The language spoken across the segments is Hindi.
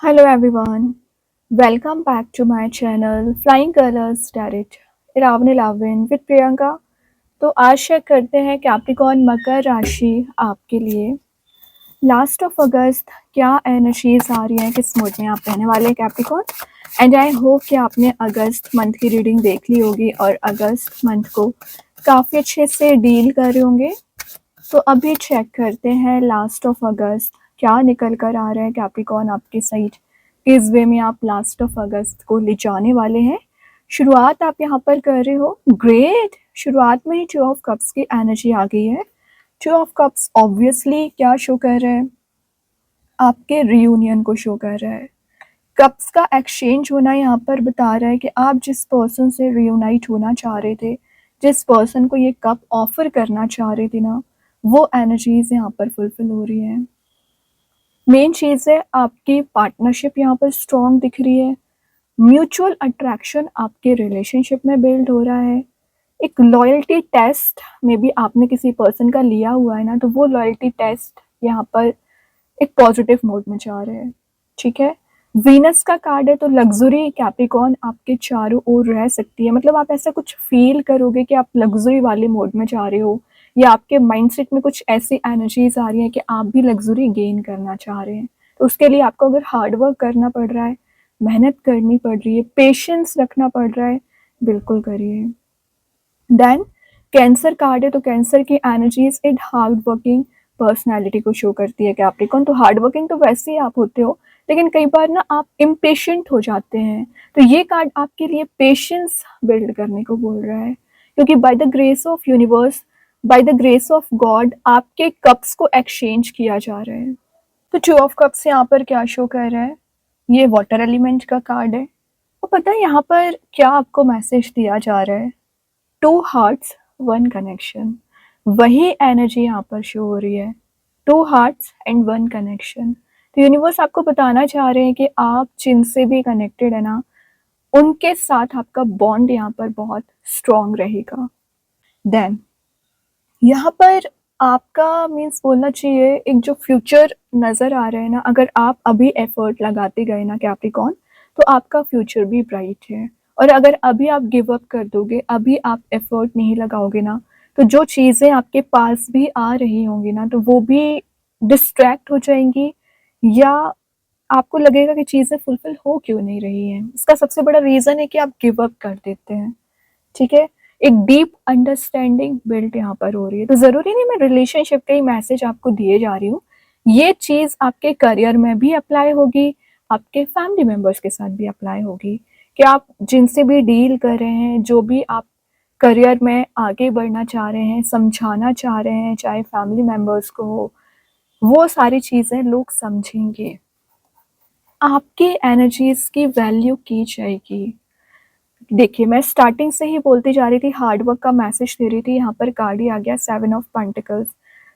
Hello everyone, welcome back to my channel Flying Colors Tarot रावण लाविन विद प्रियंका। तो आज चेक करते हैं कैप्रिकॉर्न मकर राशि आपके लिए लास्ट ऑफ अगस्त क्या एनर्जीज आ रही हैं, किस मूड में आप रहने वाले हैं कैप्रिकॉर्न। एंड आई होप कि आपने अगस्त मंथ की रीडिंग देख ली होगी और अगस्त मंथ को काफ़ी अच्छे से डील कर रहे होंगे। तो अभी चेक करते हैं लास्ट ऑफ अगस्त क्या निकल कर आ रहा है कैप्रिकॉर्न आपके साइड, किस वे में आप लास्ट ऑफ अगस्त को ले जाने वाले हैं। शुरुआत आप यहाँ पर कर रहे हो, ग्रेट। शुरुआत में ही 2 ऑफ कप्स की एनर्जी आ गई है। 2 ऑफ कप्स ऑब्वियसली क्या शो कर रहा है, आपके रियूनियन को शो कर रहा है। कप्स का एक्सचेंज होना यहाँ पर बता रहा है कि आप जिस पर्सन से रियूनाइट होना चाह रहे थे, जिस पर्सन को ये कप ऑफर करना चाह रहे थे ना, वो एनर्जीज यहाँ पर फुलफिल हो रही है। मेन चीज़ है आपकी पार्टनरशिप यहाँ पर स्ट्रॉन्ग दिख रही है। म्यूचुअल अट्रैक्शन आपके रिलेशनशिप में बिल्ड हो रहा है। एक लॉयल्टी टेस्ट में भी आपने किसी पर्सन का लिया हुआ है ना, तो वो लॉयल्टी टेस्ट यहाँ पर एक पॉजिटिव मोड में जा रहे हैं। ठीक है, वीनस का कार्ड है तो लग्जरी कैप्रिकॉर्न आपके चारों ओर रह सकती है। मतलब आप ऐसा कुछ फील करोगे कि आप लग्जरी वाले मोड में जा रहे हो, या आपके माइंडसेट में कुछ ऐसी एनर्जीज आ रही हैं कि आप भी लग्जरी गेन करना चाह रहे हैं। तो उसके लिए आपको अगर हार्ड वर्क करना पड़ रहा है, मेहनत करनी पड़ रही है, पेशेंस रखना पड़ रहा है, बिल्कुल करिए। देन कैंसर कार्ड है तो कैंसर की एनर्जीज एक हार्ड वर्किंग पर्सनैलिटी को शो करती है कैप्रिकॉर्न। तो हार्ड वर्किंग तो वैसे ही आप होते हो, लेकिन कई बार ना आप इम्पेशेंट हो जाते हैं। तो ये कार्ड आपके लिए पेशेंस बिल्ड करने को बोल रहा है, क्योंकि by the grace of universe, by the grace of God आपके कप्स को एक्सचेंज किया जा रहा है। तो 2 ऑफ कप्स यहाँ पर क्या शो कर रहा है, ये वाटर एलिमेंट का कार्ड है। तो पता है यहाँ पर क्या आपको मैसेज दिया जा रहा है, 2 हार्ट्स 1 कनेक्शन। वही एनर्जी यहाँ पर शो हो रही है, 2 हार्ट्स एंड 1 कनेक्शन। तो यूनिवर्स आपको बताना चाह रहे हैं कि आप जिनसे भी कनेक्टेड है ना, उनके साथ आपका बॉन्ड यहाँ पर बहुत स्ट्रॉन्ग रहेगा। देन यहाँ पर आपका मीन्स बोलना चाहिए एक जो फ्यूचर नज़र आ रहा है ना, अगर आप अभी एफर्ट लगाते गए ना कैप्रिकॉर्न, तो आपका फ्यूचर भी ब्राइट है। और अगर अभी आप गिव अप कर दोगे, अभी आप एफर्ट नहीं लगाओगे ना, तो जो चीज़ें आपके पास भी आ रही होंगी ना, तो वो भी डिस्ट्रैक्ट हो जाएंगी, या आपको लगेगा कि चीज़ें फुलफिल हो क्यों नहीं रही हैं। इसका सबसे बड़ा रीज़न है कि आप गिव अप कर देते हैं। ठीक है, एक डीप अंडरस्टैंडिंग बिल्ड यहाँ पर हो रही है। तो ज़रूरी नहीं मैं रिलेशनशिप के ही मैसेज आपको दिए जा रही हूँ, ये चीज़ आपके करियर में भी अप्लाई होगी, आपके फैमिली मेम्बर्स के साथ भी अप्लाई होगी, कि आप जिनसे भी डील कर रहे हैं, जो भी आप करियर में आगे बढ़ना चाह रहे हैं, समझाना चाह रहे हैं, चाहे फैमिली मेम्बर्स को हो, वो सारी चीज़ें लोग समझेंगे, आपके एनर्जीज की वैल्यू की जाएगी। देखिए, मैं स्टार्टिंग से ही बोलती जा रही थी, हार्ड वर्क का मैसेज दे रही थी, यहाँ पर कार्ड ही आ गया 7 ऑफ पेंटिकल्स।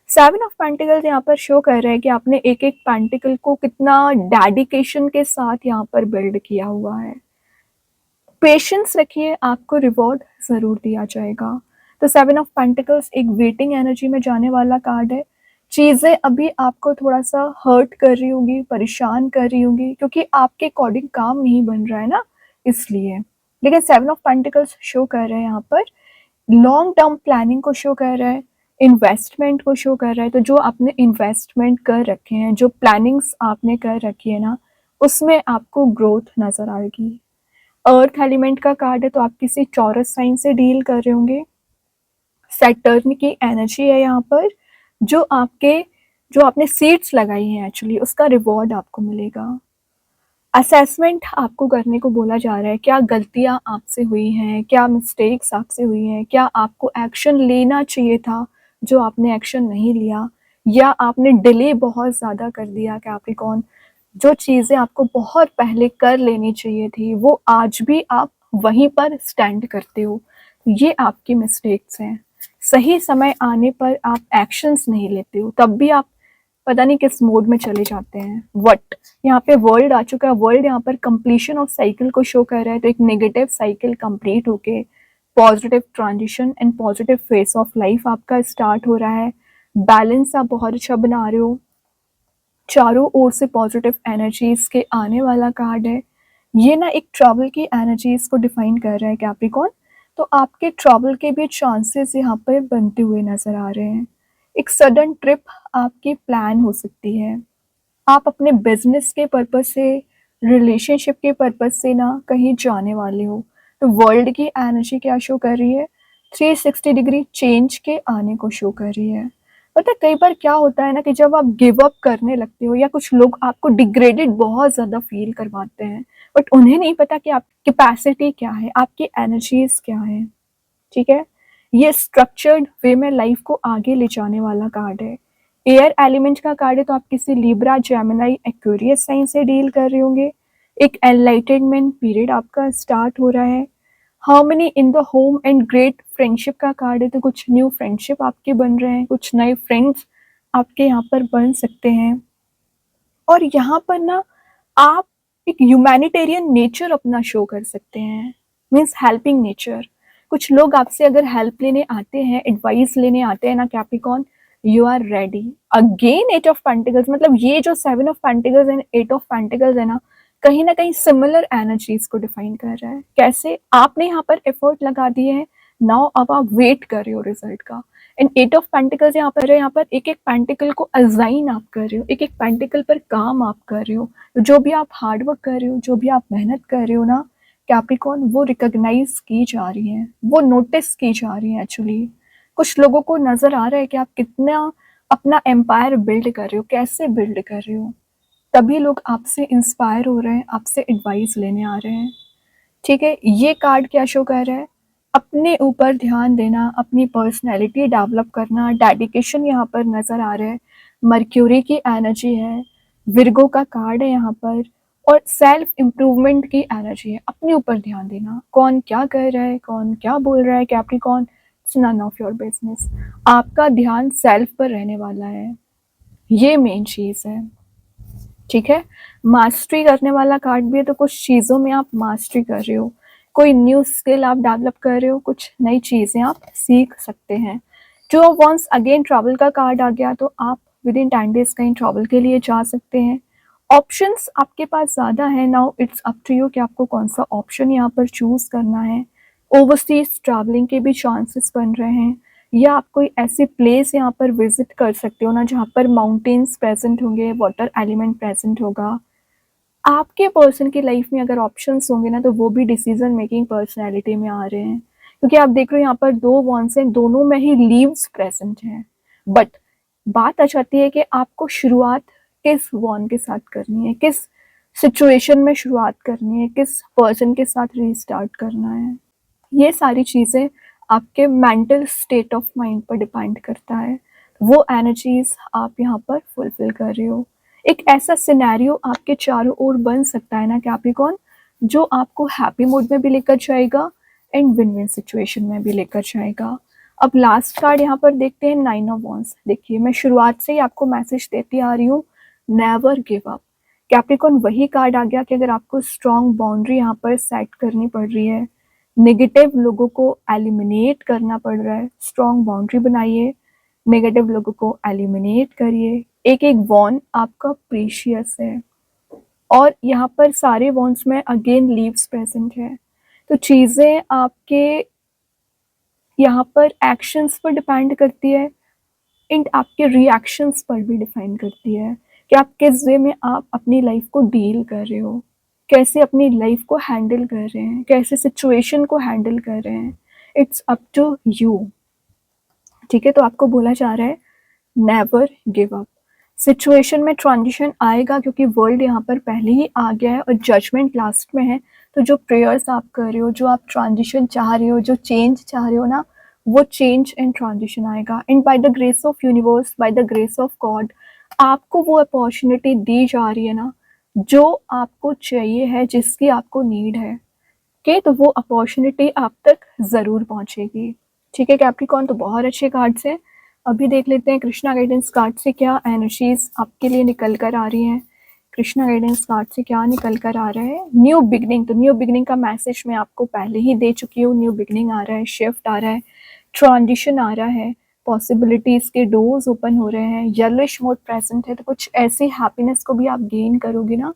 7 ऑफ पेंटिकल्स यहाँ पर शो कर रहा है कि आपने एक एक पेंटिकल को कितना डेडिकेशन के साथ यहाँ पर बिल्ड किया हुआ है। पेशेंस रखिए, आपको रिवॉर्ड ज़रूर दिया जाएगा। तो 7 ऑफ पेंटिकल्स एक वेटिंग एनर्जी में जाने वाला कार्ड है। चीज़ें अभी आपको थोड़ा सा हर्ट कर रही होंगी, परेशान कर रही होंगी, क्योंकि आपके अकॉर्डिंग काम नहीं बन रहा है ना, इसलिए। लेकिन 7 ऑफ पेंटिकल्स शो कर रहे हैं यहाँ पर लॉन्ग टर्म प्लानिंग को शो कर रहा है, इन्वेस्टमेंट को शो कर रहा है। तो जो आपने इन्वेस्टमेंट कर रखे हैं, जो प्लानिंग्स आपने कर रखी है ना, उसमें आपको ग्रोथ नज़र आएगी। अर्थ एलिमेंट का कार्ड है तो आप किसी चौरस साइन से डील कर रहे होंगे। सैटर्न की एनर्जी है यहाँ पर, जो आपके जो आपने सीड्स लगाई हैं एक्चुअली, उसका रिवॉर्ड आपको मिलेगा। असेसमेंट आपको करने को बोला जा रहा है, क्या गलतियां आपसे हुई हैं, क्या मिस्टेक्स आपसे हुई हैं, क्या आपको एक्शन लेना चाहिए था जो आपने एक्शन नहीं लिया, या आपने डिले बहुत ज़्यादा कर दिया कैप्रिकॉर्न। जो चीज़ें आपको बहुत पहले कर लेनी चाहिए थी, वो आज भी आप वहीं पर स्टैंड करते हो। ये आपकी मिस्टेक्स हैं। सही समय आने पर आप एक्शंस नहीं लेते हो, तब भी आप पता नहीं किस मोड में चले जाते हैं। वट यहाँ पे वर्ल्ड आ चुका है, वर्ल्ड यहाँ पर कंप्लीशन ऑफ साइकिल को शो कर रहा है। तो एक नेगेटिव साइकिल कंप्लीट होके positive transition and positive face of life आपका स्टार्ट हो रहा है। बैलेंस आप बहुत अच्छा बना रहे हो। चारों ओर से पॉजिटिव एनर्जीज के आने वाला कार्ड है। ये ना एक ट्रैवल की एनर्जीज को डिफाइन कर रहा है कैप्रिकॉर्न। तो आपके ट्रैवल के भी चांसेस यहाँ पर बनते हुए नजर आ रहे हैं। एक सडन ट्रिप आपकी प्लान हो सकती है। आप अपने बिजनेस के पर्पज से, रिलेशनशिप के पर्पज से ना कहीं जाने वाले हो। तो वर्ल्ड की एनर्जी क्या शो कर रही है? 360 डिग्री चेंज के आने को शो कर रही है। पता है कई बार क्या होता है ना कि जब आप गिव अप करने लगते हो या कुछ लोग आपको डिग्रेडेड बहुत ज़्यादा फील करवाते हैं, बट उन्हें नहीं पता कि आपकी कैपेसिटी क्या है, आपकी एनर्जीज क्या है। ठीक है, ये स्ट्रक्चर्ड वे में लाइफ को आगे ले जाने वाला कार्ड है। एयर एलिमेंट का कार्ड है, तो आप किसी लिब्रा, जेमिनी, एक्वेरियस साइन से डील कर रहे होंगे। एक एनलाइटनमेंट पीरियड आपका स्टार्ट हो रहा है। Harmony in the home and great friendship का कार्ड है, तो कुछ न्यू फ्रेंडशिप आपके बन रहे हैं, कुछ नए फ्रेंड्स आपके यहाँ पर बन सकते हैं। और यहाँ पर ना आप एक ह्यूमैनिटेरियन नेचर अपना शो कर सकते हैं, मीन्स हेल्पिंग नेचर। कुछ लोग आपसे अगर हेल्प लेने आते हैं, एडवाइस लेने आते हैं ना Capricorn, you are ready. Again 8 of pentacles, मतलब ये जो 7 of pentacles and 8 of pentacles है ना कहीं सिमिलर एनर्जीज को डिफाइन कर रहा है। कैसे? आपने यहाँ पर एफर्ट लगा दिए हैं, नाउ अब आप वेट कर रहे हो रिजल्ट का। एंड 8 ऑफ पेंटिकल्स यहाँ पर एक एक पेंटिकल को अजाइन आप कर रहे हो, एक एक पेंटिकल पर काम आप कर रहे हो। तो जो भी आप हार्डवर्क कर रहे हो, जो भी आप मेहनत कर रहे हो ना कैप्रिकॉर्न, वो रिकॉग्नाइज की जा रही है, वो नोटिस की जा रही है एक्चुअली। कुछ लोगों को नजर आ रहा है कि आप कितना अपना एम्पायर बिल्ड कर रहे हो, कैसे बिल्ड कर रहे हो। तभी लोग आपसे इंस्पायर हो रहे हैं, आपसे एडवाइस लेने आ रहे हैं। ठीक है, ये कार्ड क्या शो कर रहा है? अपने ऊपर ध्यान देना, अपनी पर्सनैलिटी डेवलप करना, डेडिकेशन यहाँ पर नजर आ रहा है। मर्क्यूरी की एनर्जी है, विर्गो का कार्ड है यहाँ पर, और सेल्फ इम्प्रूवमेंट की एनर्जी है। अपने ऊपर ध्यान देना, कौन क्या कर रहा है, कौन क्या बोल रहा है Capricorn, it's none of your business. आपका ध्यान सेल्फ पर रहने वाला है, ये मेन चीज है। ठीक है, मास्टरी करने वाला कार्ड भी है, तो कुछ चीज़ों में आप मास्टरी कर रहे हो, कोई न्यू स्किल आप डेवलप कर रहे हो, कुछ नई चीज़ें आप सीख सकते हैं। जो वंस अगेन ट्रैवल का कार्ड आ गया, तो आप विद इन 10 डेज कहीं ट्रैवल के लिए जा सकते हैं। ऑप्शंस आपके पास ज़्यादा है, now it's up to you कि आपको कौन सा ऑप्शन यहाँ पर चूज़ करना है। ओवरसीज ट्रैवलिंग के भी चांसेस बन रहे हैं, या आप कोई ऐसी प्लेस यहाँ पर विजिट कर सकते हो ना जहाँ पर माउंटेन्स प्रेजेंट होंगे, वाटर एलिमेंट प्रेजेंट होगा। आपके पर्सन की लाइफ में अगर ऑप्शंस होंगे ना, तो वो भी डिसीजन मेकिंग पर्सनैलिटी में आ रहे हैं, क्योंकि आप देख रहे हो यहाँ पर 2 वॉन्स हैं, दोनों में ही लीव्स प्रेजेंट हैं। बट बात आ जाती है कि आपको शुरुआत किस वॉन के साथ करनी है, किस सिचुएशन में शुरुआत करनी है, किस पर्सन के साथ रीस्टार्ट करना है। ये सारी चीज़ें आपके मेंटल स्टेट ऑफ माइंड पर डिपेंड करता है। वो एनर्जीज आप यहाँ पर फुलफिल कर रहे हो। एक ऐसा सिनेरियो आपके चारों ओर बन सकता है ना कैप्रिकॉर्न, जो आपको हैप्पी मूड में भी लेकर जाएगा एंड विन विन सिचुएशन में भी लेकर जाएगा। अब लास्ट कार्ड यहाँ पर देखते हैं, 9 ऑफ वॉन्ड्स। देखिए, मैं शुरुआत से ही आपको मैसेज देती आ रही हूँ, नेवर गिव अप। कैप्रिकॉर्न वही कार्ड आ गया कि अगर आपको स्ट्रॉन्ग बाउंड्री यहाँ पर सेट करनी पड़ रही है, नेगेटिव लोगों को एलिमिनेट करना पड़ रहा है, स्ट्रॉन्ग बाउंड्री बनाइए, नेगेटिव लोगों को एलिमिनेट करिए। एक एक वॉन आपका प्रीशियस है, और यहाँ पर सारे वॉन्स में अगेन लीव्स प्रेजेंट है। तो चीज़ें आपके यहाँ पर एक्शंस पर डिपेंड करती है, एंड आपके रिएक्शंस पर भी डिपेंड करती है कि आप किस वे में आप अपनी लाइफ को डील कर रहे हो, कैसे अपनी लाइफ को हैंडल कर रहे हैं, कैसे सिचुएशन को हैंडल कर रहे हैं। It's up to you. ठीक है, तो आपको बोला जा रहा है नेवर गिव अप। सिचुएशन में ट्रांजिशन आएगा, क्योंकि वर्ल्ड यहाँ पर पहले ही आ गया है और जजमेंट लास्ट में है। तो जो प्रेयर्स आप कर रहे हो, जो आप ट्रांजिशन चाह रहे हो, जो चेंज चाह रहे हो ना, वो चेंज एंड ट्रांजिशन आएगा। And by the grace of universe, by the grace of God, आपको वो अपॉर्चुनिटी दी जा रही है ना जो आपको चाहिए है, जिसकी आपको नीड है। के तो वो अपॉर्चुनिटी आप तक ज़रूर पहुंचेगी। ठीक है कैप्रिकॉर्न, तो बहुत अच्छे कार्ड्स हैं। अभी देख लेते हैं कृष्णा गाइडेंस कार्ड से क्या एनर्जीज आपके लिए निकल कर आ रही हैं। कृष्णा गाइडेंस कार्ड से क्या निकल कर आ रहा है? New beginning. तो न्यू बिगनिंग का मैसेज मैं आपको पहले ही दे चुकी हूँ। न्यू बिगनिंग आ रहा है, शिफ्ट आ रहा है, ट्रांजिशन आ रहा है, पॉसिबिलिटीज़ के डोर्स ओपन हो रहे हैं, येलोइश मोड प्रेजेंट है, तो कुछ ऐसी हैप्पीनेस को भी आप गेन करोगे ना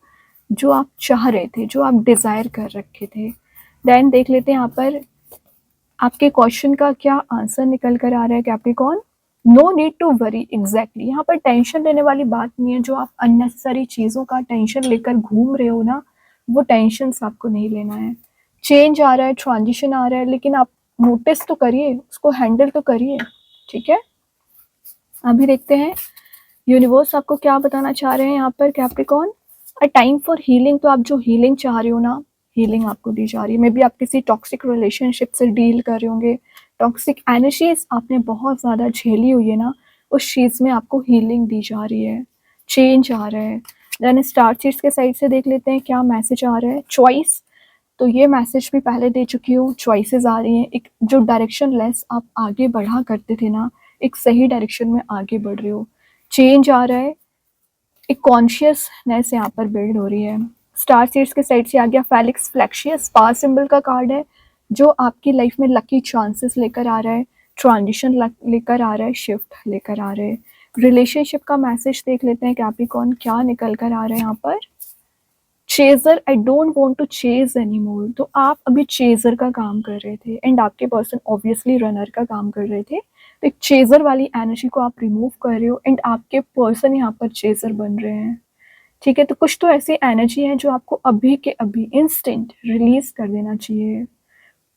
जो आप चाह रहे थे, जो आप डिज़ायर कर रखे थे। देन देख लेते हैं यहाँ पर आपके क्वेश्चन का क्या आंसर निकल कर आ रहा है Capricorn. No need to worry, exactly यहाँ पर टेंशन लेने वाली बात नहीं है। जो आप अननेसेसरी चीज़ों का टेंशन लेकर घूम रहे हो ना, वो टेंशन आपको नहीं लेना है। चेंज आ रहा है, ट्रांजिशन आ रहा है, लेकिन आप नोटिस तो करिए, उसको हैंडल तो करिए, ठीक है। अभी देखते हैं यूनिवर्स आपको क्या बताना चाह रहे हैं यहाँ पर Capricorn. A time for healing, तो आप जो हीलिंग चाह रहे हो ना, हीलिंग आपको दी जा रही है। मे बी आप किसी टॉक्सिक रिलेशनशिप से डील कर रहे होंगे, टॉक्सिक एनर्जीज आपने बहुत ज़्यादा झेली हुई है ना, उस चीज़ में आपको हीलिंग दी जा रही है, चेंज आ रहा है। देन स्टार चीट्स के साइड से देख लेते हैं क्या मैसेज आ रहा है। चॉइस, तो ये मैसेज भी पहले दे चुकी हूँ, चॉइसेस आ रही हैं। एक जो डायरेक्शन लेस आप आगे बढ़ा करते थे ना, एक सही डायरेक्शन में आगे बढ़ रहे हो। चेंज आ रहा है, एक कॉन्शियसनेस यहाँ पर बिल्ड हो रही है। स्टार सीड्स के साइड से आ गया फेलिक्स फ्लैक्शियस, पावर सिंबल का कार्ड है, जो आपकी लाइफ में लकी चांसेस लेकर आ रहा है, ट्रांजिशन लेकर आ रहा है, शिफ्ट लेकर आ रहे हैं। रिलेशनशिप का मैसेज देख लेते हैं कैप्रिकॉर्न क्या निकल कर आ रहा है यहाँ पर। Chaser, I don't want to chase any more, तो आप अभी चेजर का काम कर रहे थे एंड आपके पर्सन ऑब्वियसली रनर का काम कर रहे थे। तो एक चेजर वाली एनर्जी को आप रिमूव कर रहे हो एंड आपके पर्सन यहाँ पर चेजर बन रहे हैं, ठीक है। तो कुछ तो ऐसी एनर्जी है जो आपको अभी के अभी इंस्टेंट रिलीज कर देना चाहिए,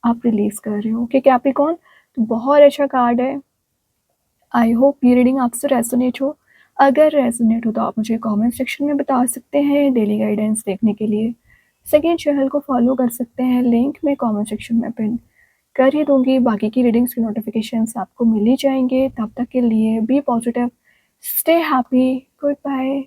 आप रिलीज कर रहे हो, ओके कैप्रिकॉर्न। तो बहुत अच्छा कार्ड है। आई होप ये रीडिंग आपसे रेजोनेट हो। अगर रेजोनेट हो तो आप मुझे कमेंट सेक्शन में बता सकते हैं। डेली गाइडेंस देखने के लिए सेकेंड चैनल को फॉलो कर सकते हैं, लिंक मैं कमेंट सेक्शन में पिन कर ही दूंगी। बाकी की रीडिंग्स की नोटिफिकेशंस आपको मिल ही जाएंगे। तब तक के लिए be positive, stay happy, good bye.